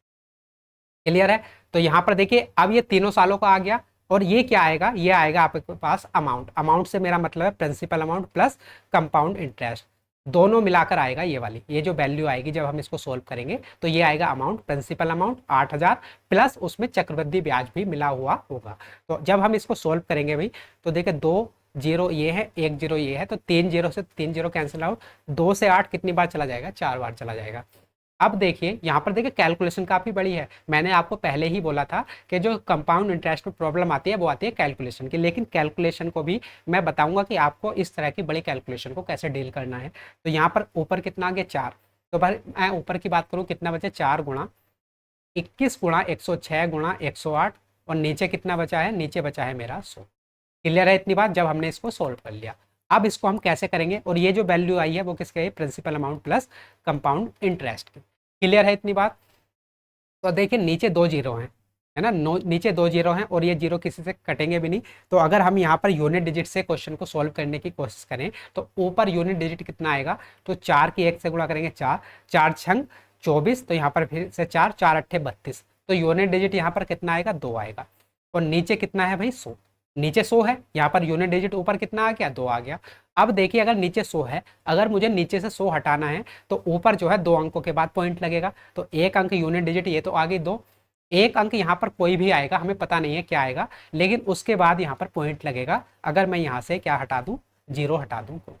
क्लियर है। तो यहाँ पर देखिए अब ये तीनों सालों का आ गया, और ये क्या आएगा, ये आएगा आपके पास अमाउंट। अमाउंट से मेरा मतलब है principal amount plus compound interest, दोनों मिलाकर आएगा ये वाली, ये जो वैल्यू आएगी जब हम इसको सोल्व करेंगे, तो ये आएगा अमाउंट, प्रिंसिपल अमाउंट 8,000 प्लस उसमें चक्रवृद्धि ब्याज भी मिला हुआ होगा। तो जब हम इसको सोल्व करेंगे भाई, तो देखिए 2 जीरो ये है, 1 जीरो ये है, तो 3 जीरो से 3 जीरो कैंसिल आउट, 2 से 8 कितनी बार चला जाएगा, 4 बार चला जाएगा। अब देखिए यहाँ पर देखिए कैलकुलेशन काफ़ी बड़ी है। मैंने आपको पहले ही बोला था कि जो कंपाउंड इंटरेस्ट में प्रॉब्लम आती है वो आती है कैलकुलेशन की, लेकिन कैलकुलेशन को भी मैं बताऊंगा कि आपको इस तरह की बड़ी कैलकुलेशन को कैसे डील करना है। तो यहाँ पर ऊपर कितना आ गया, 4। तो भाई मैं ऊपर की बात करूँ, कितना बचे, 4 गुणा 21 गुणा 106 गुणा 108, और नीचे कितना बचा है, नीचे बचा है मेरा 100। क्लियर है इतनी बात, जब हमने इसको सोल्व कर लिया। अब इसको हम कैसे करेंगे, और ये जो वैल्यू आई है वो किसके है, principal amount plus compound interest की। क्लियर है इतनी बात। तो देखिए नीचे 2 जीरो हैं, है ना, नीचे 2 जीरो हैं, और ये जीरो किसी से कटेंगे भी नहीं। तो अगर हम यहाँ पर यूनिट डिजिट से क्वेश्चन को सॉल्व करने की कोशिश करें, तो ऊपर यूनिट डिजिट कितना आएगा, तो 4 की 1 से गुणा करेंगे 4, 4 छंग 24, तो यहाँ पर फिर से 4, 4 अट्ठे 32, तो यूनिट डिजिट यहाँ पर कितना आएगा, 2 आएगा। और नीचे कितना है भाई, 100, नीचे 100 है, यहाँ पर यूनिट डिजिट ऊपर कितना आ गया, 2 आ गया। अब देखिए अगर नीचे 100 है, अगर मुझे नीचे से 100 हटाना है, तो ऊपर जो है 2 अंकों के बाद पॉइंट लगेगा। तो 1 अंक यूनिट डिजिट, ये तो आ गई 2, 1 अंक यहाँ पर कोई भी आएगा, हमें पता नहीं है क्या आएगा, लेकिन उसके बाद यहाँ पर पॉइंट लगेगा। अगर मैं यहाँ से क्या हटा दूँ, 0 हटा दूँ तो।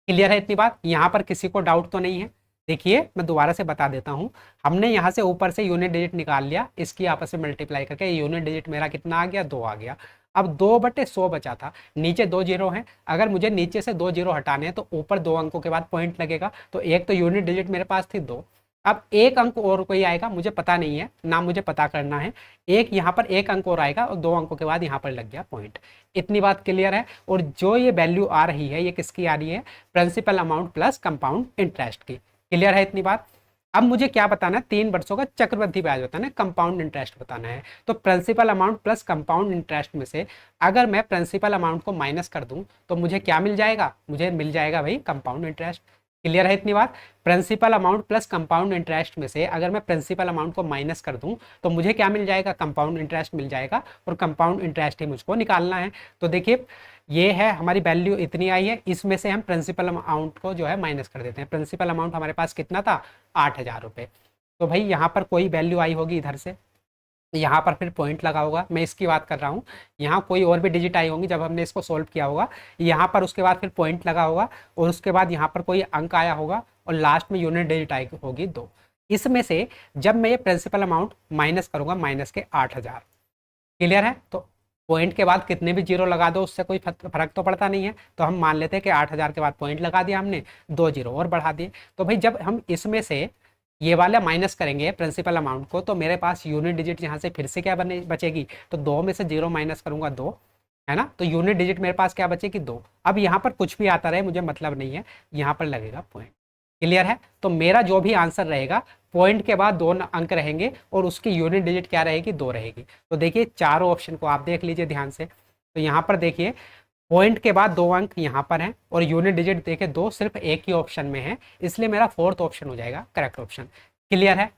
क्लियर है इतनी बात, यहाँ पर किसी को डाउट तो नहीं है। देखिए मैं दोबारा से बता देता हूँ, हमने यहाँ से ऊपर से यूनिट डिजिट निकाल लिया, इसकी आपस में मल्टीप्लाई करके यूनिट डिजिट मेरा कितना आ गया, 2 आ गया। अब 2/100 बचा था, नीचे 2 जीरो हैं, अगर मुझे नीचे से 2 जीरो हटाने हैं तो ऊपर 2 अंकों के बाद पॉइंट लगेगा। तो एक तो यूनिट डिजिट मेरे पास थी 2, अब एक अंक और कोई आएगा, मुझे पता नहीं है ना, मुझे पता करना है। एक यहाँ पर एक अंक और आएगा और 2 अंकों के बाद यहाँ पर लग गया पॉइंट। इतनी बात क्लियर है। और जो ये वैल्यू आ रही है ये किसकी आ रही है, principal amount plus compound interest की। क्लियर है इतनी बात। अब मुझे क्या बताना है, 3 वर्षों का चक्रवृद्धि ब्याज बताना है, कंपाउंड इंटरेस्ट बताना है। तो principal amount plus compound interest में से अगर मैं प्रिंसिपल अमाउंट को माइनस कर दूं तो मुझे क्या मिल जाएगा, मुझे मिल जाएगा भाई कंपाउंड इंटरेस्ट। क्लियर है इतनी बात। Principal amount plus compound interest में से अगर मैं प्रिंसिपल अमाउंट को माइनस कर दूं तो मुझे क्या मिल जाएगा, कंपाउंड इंटरेस्ट मिल जाएगा, और कंपाउंड इंटरेस्ट ही मुझको निकालना है। तो देखिए ये है हमारी वैल्यू इतनी आई है, इसमें से हम प्रिंसिपल अमाउंट को जो है माइनस कर देते हैं। प्रिंसिपल अमाउंट हमारे पास कितना था, 8,000 रुपये। तो भाई यहाँ पर कोई वैल्यू आई होगी इधर से, यहाँ पर फिर पॉइंट लगा होगा, मैं इसकी बात कर रहा हूँ। यहाँ कोई और भी डिजिट आई होंगी जब हमने इसको सोल्व किया होगा, यहाँ पर उसके बाद फिर पॉइंट लगा होगा, और उसके बाद यहाँ पर कोई अंक आया होगा, और लास्ट में यूनिट डिजिट आई होगी 2। इसमें से जब मैं ये प्रिंसिपल अमाउंट माइनस करूंगा माइनस के 8,000। क्लियर है। तो पॉइंट के बाद कितने भी जीरो लगा दो उससे कोई फर्क तो पड़ता नहीं है। तो हम मान लेते हैं कि 8,000 के बाद पॉइंट लगा दिया हमने, 2 जीरो और बढ़ा दिए। तो भाई जब हम इसमें से ये वाला माइनस करेंगे प्रिंसिपल अमाउंट को, तो मेरे पास यूनिट डिजिट यहाँ से फिर से क्या बने बचेगी, तो 2 में से 0 माइनस करूंगा 2, है ना। तो यूनिट डिजिट मेरे पास क्या बचेगी, 2। अब यहाँ पर कुछ भी आता रहे मुझे मतलब नहीं है, यहाँ पर लगेगा पॉइंट। क्लियर है। तो मेरा जो भी आंसर रहेगा पॉइंट के बाद 2 अंक रहेंगे और उसकी यूनिट डिजिट क्या रहेगी, 2 रहेगी। तो देखिए चारों ऑप्शन को आप देख लीजिए ध्यान से। तो यहाँ पर देखिए पॉइंट के बाद 2 अंक यहाँ पर हैं और यूनिट डिजिट देखे 2 सिर्फ एक ही ऑप्शन में है, इसलिए मेरा 4th ऑप्शन हो जाएगा करेक्ट ऑप्शन। क्लियर है।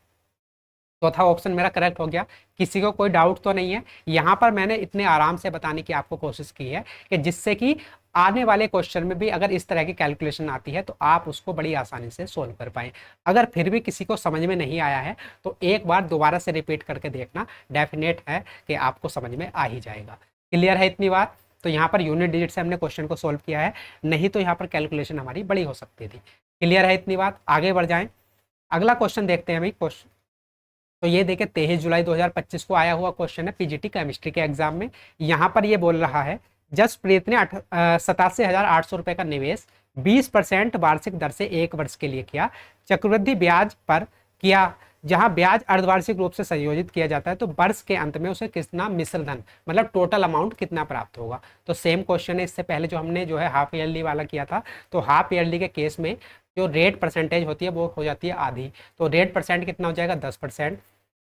चौथा ऑप्शन मेरा करेक्ट हो गया। किसी को कोई डाउट तो नहीं है। यहाँ पर मैंने इतने आराम से बताने की आपको कोशिश की है कि जिससे कि आने वाले क्वेश्चन में भी अगर इस तरह की कैलकुलेशन आती है तो आप उसको बड़ी आसानी से सोल्व कर पाएं। अगर फिर भी किसी को समझ में नहीं आया है तो एक बार दोबारा से रिपीट करके देखना, डेफिनेट है कि आपको समझ में आ ही जाएगा। क्लियर है इतनी बात। तो यहाँ पर यूनिट डिजिट से हमने क्वेश्चन को सोल्व किया है, नहीं तो यहाँ पर कैलकुलेशन हमारी बड़ी हो सकती थी। क्लियर है इतनी बात। आगे बढ़ जाएं, अगला क्वेश्चन देखते हैं भाई। क्वेश्चन तो ये देखिए 23 जुलाई 2025 को आया हुआ क्वेश्चन है पीजीटी केमिस्ट्री के एग्जाम में। यहाँ पर ये बोल रहा है जसप्रीत ने 87,800 रुपये का निवेश 20% वार्षिक दर से 1 वर्ष के लिए किया, चक्रवृद्धि ब्याज पर किया, जहां ब्याज अर्धवार्षिक रूप से संयोजित किया जाता है, तो वर्ष के अंत में उसे कितना मिश्र धन मतलब टोटल अमाउंट कितना प्राप्त होगा। तो सेम क्वेश्चन है, इससे पहले जो हमने जो है हाफ ईयरली वाला किया था, तो हाफ ईयरली के केस में जो रेट परसेंटेज होती है वो हो जाती है आधी। तो रेट परसेंट कितना हो जाएगा, 10%।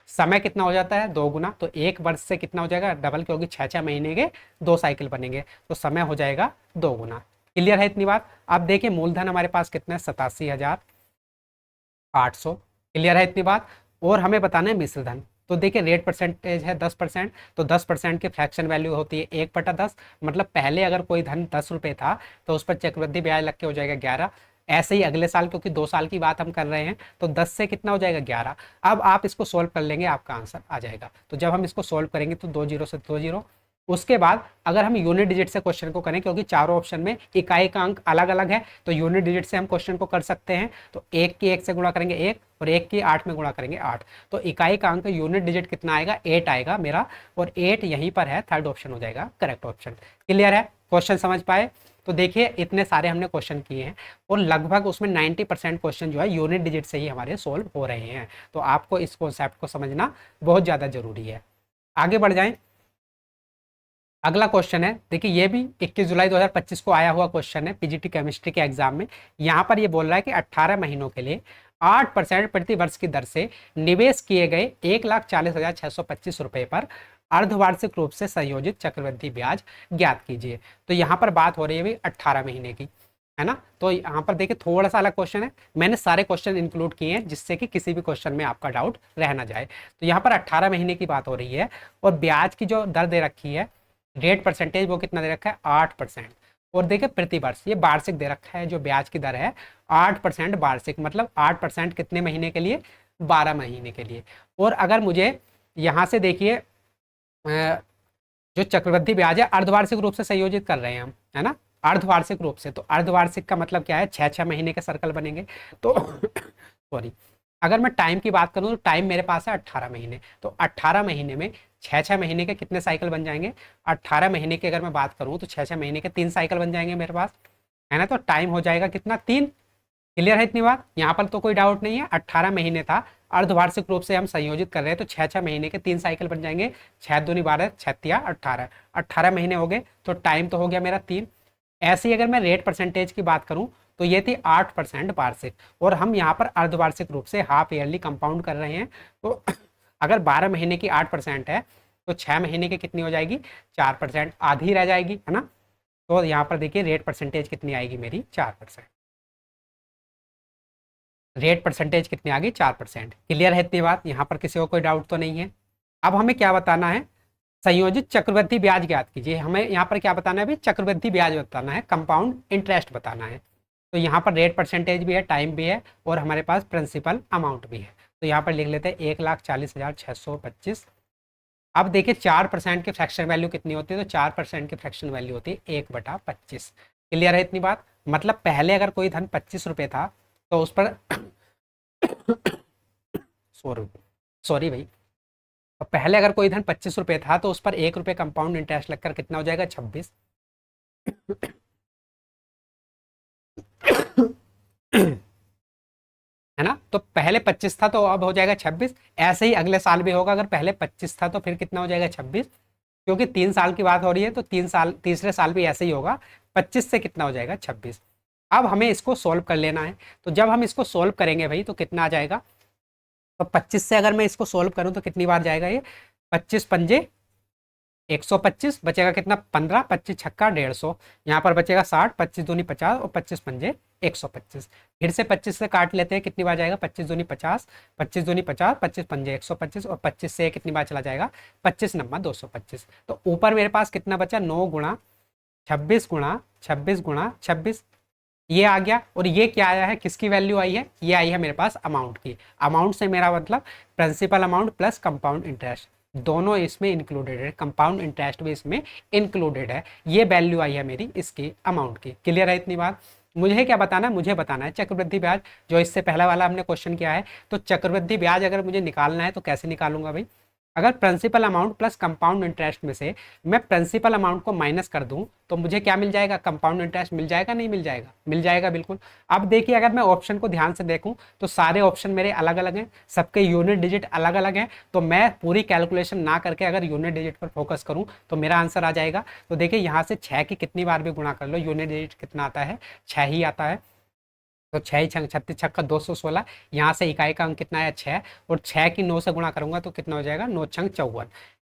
समय कितना हो जाता है, 2 गुना। तो 1 वर्ष से कितना हो जाएगा, डबल, क्योंकि 6 महीने के 2 साइकिल बनेंगे, तो समय हो जाएगा 2 गुना। क्लियर है इतनी बात। अब देखिए मूलधन हमारे पास कितना है, 87,800। क्लियर है इतनी बात। और हमें बताना है मिश्र धन। तो देखिए रेट परसेंटेज है 10%, तो 10% की फ्रैक्शन वैल्यू होती है 1/10। मतलब पहले अगर कोई धन 10 रुपये था तो उस पर चक्रवृद्धि ब्याज लग के हो जाएगा 11। ऐसे ही अगले साल, क्योंकि 2 साल की बात हम कर रहे हैं, तो 10 से कितना हो जाएगा, 11। अब आप इसको सोल्व कर लेंगे, आपका आंसर आ जाएगा। तो जब हम इसको सोल्व करेंगे तो 2 जीरो से 2 जीरो। उसके बाद अगर हम यूनिट डिजिट से क्वेश्चन को करें, क्योंकि चारों ऑप्शन में इकाई का अंक अलग अलग है, तो यूनिट डिजिट से हम क्वेश्चन को कर सकते हैं। तो 1 की 1 से गुणा करेंगे 1, और 1 की 8 में गुणा करेंगे 8। तो इकाई का अंक यूनिट डिजिट कितना आएगा, 8 आएगा मेरा, और 8 यहीं पर है, 3rd ऑप्शन हो जाएगा करेक्ट ऑप्शन। क्लियर है, क्वेश्चन समझ पाए। तो देखिए इतने सारे हमने क्वेश्चन किए हैं और लगभग उसमें 90% क्वेश्चन जो है यूनिट डिजिट से ही हमारे सोल्व हो रहे हैं। तो आपको इस कॉन्सेप्ट को समझना बहुत ज़्यादा जरूरी है। आगे बढ़ जाएं, अगला क्वेश्चन है। देखिए ये भी 21 जुलाई 2025 को आया हुआ क्वेश्चन है पीजीटी केमिस्ट्री के एग्जाम में। यहाँ पर ये बोल रहा है कि 18 महीनों के लिए 8% प्रति वर्ष की दर से निवेश किए गए 1,40,625 रुपये पर अर्धवार्षिक रूप से संयोजित चक्रवृद्धि ब्याज ज्ञात कीजिए। तो यहाँ पर बात हो रही है भाई 18 महीने की, है ना। तो यहाँ पर देखिए थोड़ा सा अलग क्वेश्चन है, मैंने सारे क्वेश्चन इंक्लूड किए हैं जिससे कि किसी भी क्वेश्चन में आपका डाउट रह ना जाए। तो यहाँ पर 18 महीने की बात हो रही है और ब्याज की जो दर दे रखी है, रेट परसेंटेज, वो कितना दे रखा है, 8%। और देखिए प्रति वर्ष, ये वार्षिक दे रखा है, जो ब्याज की दर है 8% वार्षिक, मतलब 8% कितने महीने के लिए, 12 महीने के लिए। और अगर मुझे यहाँ से देखिए जो चक्रवृद्धि ब्याज है अर्धवार्षिक रूप से संयोजित कर रहे हैं हम, है ना, अर्धवार्षिक रूप से। तो अर्धवार्षिक का मतलब क्या है, 6 महीने के सर्कल बनेंगे। तो सॉरी, अगर मैं टाइम की बात करूं तो टाइम मेरे पास है 18 महीने। तो 18 महीने में छः महीने के कितने साइकिल बन जाएंगे, 18 महीने की अगर मैं बात करूँ तो 6 महीने के 3 साइकिल बन जाएंगे मेरे पास, है ना। तो टाइम हो जाएगा कितना, 3। क्लियर है इतनी बात, यहाँ पर तो कोई डाउट नहीं है। 18 महीने था, अर्धवार्षिक रूप से हम संयोजित कर रहे हैं, तो 6 महीने के 3 साइकिल बन जाएंगे। 6 दूनी 12, 6 18, 18 महीने हो गए, तो टाइम तो हो गया मेरा 3। ऐसे ही अगर मैं रेट परसेंटेज की बात करूं तो ये थी 8% वार्षिक, और हम यहाँ पर अर्धवार्षिक रूप से हाफ ईयरली कंपाउंड कर रहे हैं। तो अगर 12 महीने की 8% है तो 6 महीने की कितनी हो जाएगी, 4%, आधी रह जाएगी, है ना। तो यहाँ पर देखिए रेट परसेंटेज कितनी आएगी मेरी, 4%। रेट परसेंटेज कितनी आ गई, 4%। क्लियर है इतनी बात, यहाँ पर किसी को कोई डाउट तो नहीं है। अब हमें क्या बताना है, संयोजित चक्रवृद्धि ब्याज ज्ञात कीजिए। हमें यहाँ पर क्या बताना है भाई, चक्रवृद्धि ब्याज बताना है, कंपाउंड इंटरेस्ट बताना है। तो यहाँ पर रेट परसेंटेज भी है, टाइम भी है, और हमारे पास प्रिंसिपल अमाउंट भी है। तो यहाँ पर लिख लेते हैं 1,40,625। अब देखिए 4% की फ्रैक्शन वैल्यू कितनी होती है, तो 4% की फ्रैक्शन वैल्यू होती है 1/25। क्लियर है इतनी बात, मतलब पहले अगर कोई धन 25 रुपये था तो उस पर सॉरी सॉरी भाई, तो पहले अगर कोई धन 25 रुपये था तो उस पर 1 रुपये कंपाउंड इंटरेस्ट लगकर कितना हो जाएगा, 26। है ना, तो पहले 25 था तो अब हो जाएगा 26। ऐसे ही अगले साल भी होगा, अगर पहले 25 था तो फिर कितना हो जाएगा, 26। क्योंकि 3 साल की बात हो रही है तो 3 साल, तीसरे साल भी ऐसे ही होगा। 25 से कितना हो जाएगा, 26। अब हमें इसको सोल्व कर लेना है। तो जब हम इसको सोल्व करेंगे भाई तो कितना आ जाएगा, तो 25 से अगर मैं इसको सोल्व करूं तो कितनी बार जाएगा ये, 25 पंजे 125, बचेगा कितना, 15, 25 छक्का 150, यहाँ पर बचेगा 60, 25 दूनी 50 और 25 पंजे 125। फिर से 25 से काट लेते हैं, कितनी बार जाएगा, 25 दूनी 50, 25 दूनी 50, 25 पंजे 125, और 25 से कितनी बार चला जाएगा, 25 नंबर 225। तो ऊपर मेरे पास कितना बचा, 9 गुणा 26 गुणा 26 गुणा 26, ये आ गया। और ये क्या आया है, किसकी वैल्यू आई है, ये आई है मेरे पास अमाउंट की। अमाउंट से मेरा मतलब principal amount plus compound interest, दोनों इसमें इंक्लूडेड है, कंपाउंड इंटरेस्ट भी इसमें इंक्लूडेड है। ये वैल्यू आई है मेरी इसकी अमाउंट की। क्लियर है इतनी बात, मुझे क्या बताना है, मुझे बताना है चक्रवृद्धि ब्याज, जो इससे पहला वाला हमने क्वेश्चन किया है। तो चक्रवृद्धि ब्याज अगर मुझे निकालना है तो कैसे निकालूंगा भाई, अगर principal amount plus compound interest में से मैं प्रिंसिपल अमाउंट को माइनस कर दूं तो मुझे क्या मिल जाएगा, कंपाउंड इंटरेस्ट मिल जाएगा, नहीं मिल जाएगा, मिल जाएगा बिल्कुल। अब देखिए अगर मैं ऑप्शन को ध्यान से देखूं तो सारे ऑप्शन मेरे अलग अलग हैं, सबके यूनिट डिजिट अलग अलग हैं। तो मैं पूरी कैलकुलेशन ना करके अगर यूनिट डिजिट पर फोकस करूं तो मेरा आंसर आ जाएगा। तो देखिए यहाँ से 6 की कितनी बार भी गुणा कर लो, यूनिट डिजिट कितना आता है, 6 ही आता है। तो 6 छंग 36 छक्का 216, यहाँ से इकाई का अंक कितना है, 6, और 6 की 9 से गुणा करूंगा तो कितना हो जाएगा, 9 छंग 54।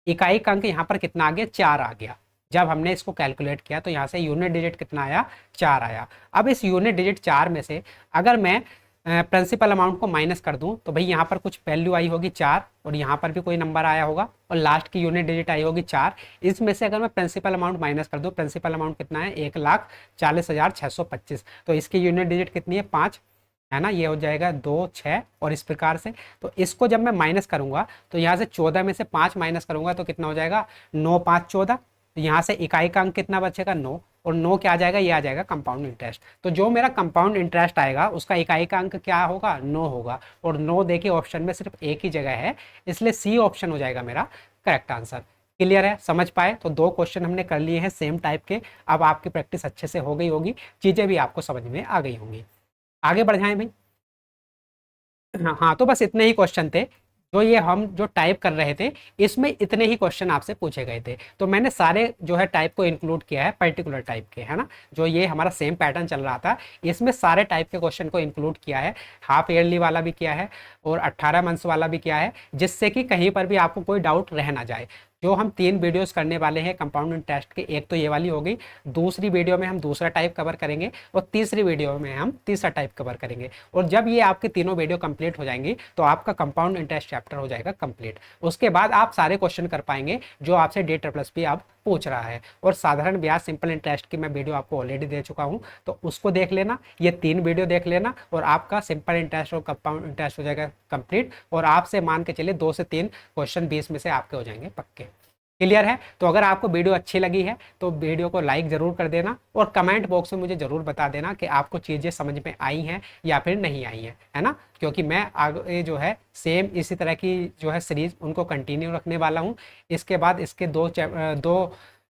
इकाई का अंक यहाँ पर कितना आ गया, 4 आ गया। जब हमने इसको कैलकुलेट किया तो यहाँ से यूनिट डिजिट कितना आया, 4 आया। अब इस यूनिट डिजिट 4 में से अगर मैं प्रिंसिपल अमाउंट को माइनस कर दूं तो भाई यहाँ पर कुछ वैल्यू आई होगी 4, और यहाँ पर भी कोई नंबर आया होगा, और लास्ट की यूनिट डिजिट आई होगी 4। इसमें से अगर मैं प्रिंसिपल अमाउंट माइनस कर दूं, प्रिंसिपल अमाउंट कितना है, 1,40,625, तो इसकी यूनिट डिजिट कितनी है, 5, है ना। ये हो जाएगा 2, 6, और इस प्रकार से। तो इसको जब मैं माइनस करूंगा तो यहाँ से 14 में से 5 माइनस करूंगा तो कितना हो जाएगा, 9, 5, 14। तो यहाँ से इकाई का अंक कितना बचेगा, 9, और 9 क्या आ जाएगा, ये आ जाएगा कंपाउंड इंटरेस्ट। तो जो मेरा कंपाउंड इंटरेस्ट आएगा उसका इकाई का अंक क्या होगा, 9 होगा। और 9 देखिए ऑप्शन में सिर्फ एक ही जगह है, इसलिए सी ऑप्शन हो जाएगा मेरा करेक्ट आंसर। क्लियर है, समझ पाए, तो 2 क्वेश्चन हमने कर लिए हैं सेम टाइप के। अब आपकी प्रैक्टिस अच्छे से हो गई होगी, चीजें भी आपको समझ में आ गई होंगी। आगे बढ़ जाएं भाई। हाँ हाँ, तो बस इतने ही क्वेश्चन थे जो ये हम जो टाइप कर रहे थे, इसमें इतने ही क्वेश्चन आपसे पूछे गए थे। तो मैंने सारे जो है टाइप को इंक्लूड किया है, पर्टिकुलर टाइप के, है ना। जो ये हमारा सेम पैटर्न चल रहा था, इसमें सारे टाइप के क्वेश्चन को इंक्लूड किया है। हाफ ईयरली वाला भी किया है और 18 मंथ्स वाला भी किया है, जिससे कि कहीं पर भी आपको कोई डाउट रह ना जाए। जो हम 3 वीडियोस करने वाले हैं कंपाउंड इंटरेस्ट के, एक तो ये वाली हो गई, दूसरी वीडियो में हम दूसरा टाइप कवर करेंगे, और तीसरी वीडियो में हम तीसरा टाइप कवर करेंगे। और जब ये आपके तीनों वीडियो कंप्लीट हो जाएंगी तो आपका कंपाउंड इंटरेस्ट चैप्टर हो जाएगा कंप्लीट। उसके बाद आप सारे क्वेश्चन कर पाएंगे जो आपसे DRRRP अब पूछ रहा है। और साधारण ब्याज सिंपल इंटरेस्ट की मैं वीडियो आपको ऑलरेडी दे चुका हूँ, तो उसको देख लेना, ये 3 वीडियो देख लेना, और आपका सिंपल इंटरेस्ट और कंपाउंड इंटरेस्ट हो जाएगा कंप्लीट। और आपसे मान के चलिए 2 से 3 क्वेश्चन 20 में से आपके हो जाएंगे पक्के। क्लियर है? तो अगर आपको वीडियो अच्छी लगी है तो वीडियो को लाइक ज़रूर कर देना और कमेंट बॉक्स में मुझे ज़रूर बता देना कि आपको चीज़ें समझ में आई हैं या फिर नहीं आई हैं, है ना? क्योंकि मैं आगे जो है सेम इसी तरह की जो है सीरीज़ उनको कंटिन्यू रखने वाला हूँ। इसके बाद इसके दो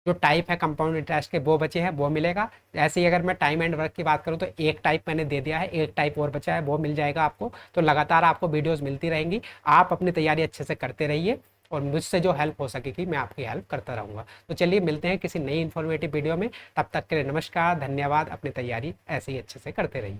जो टाइप है कंपाउंड इंटरेस्ट के वो बचे हैं, वो मिलेगा। ऐसे ही अगर मैं टाइम एंड वर्क की बात करूँ तो एक टाइप मैंने दे दिया है, एक टाइप और बचा है, वो मिल जाएगा आपको। तो लगातार आपको वीडियोज़ मिलती रहेंगी। आप अपनी तैयारी अच्छे से करते रहिए और मुझसे जो हेल्प हो सकेगी मैं आपकी हेल्प करता रहूँगा। तो चलिए मिलते हैं किसी नई इन्फॉर्मेटिव वीडियो में। तब तक के लिए नमस्कार, धन्यवाद। अपनी तैयारी ऐसे ही अच्छे से करते रहिए।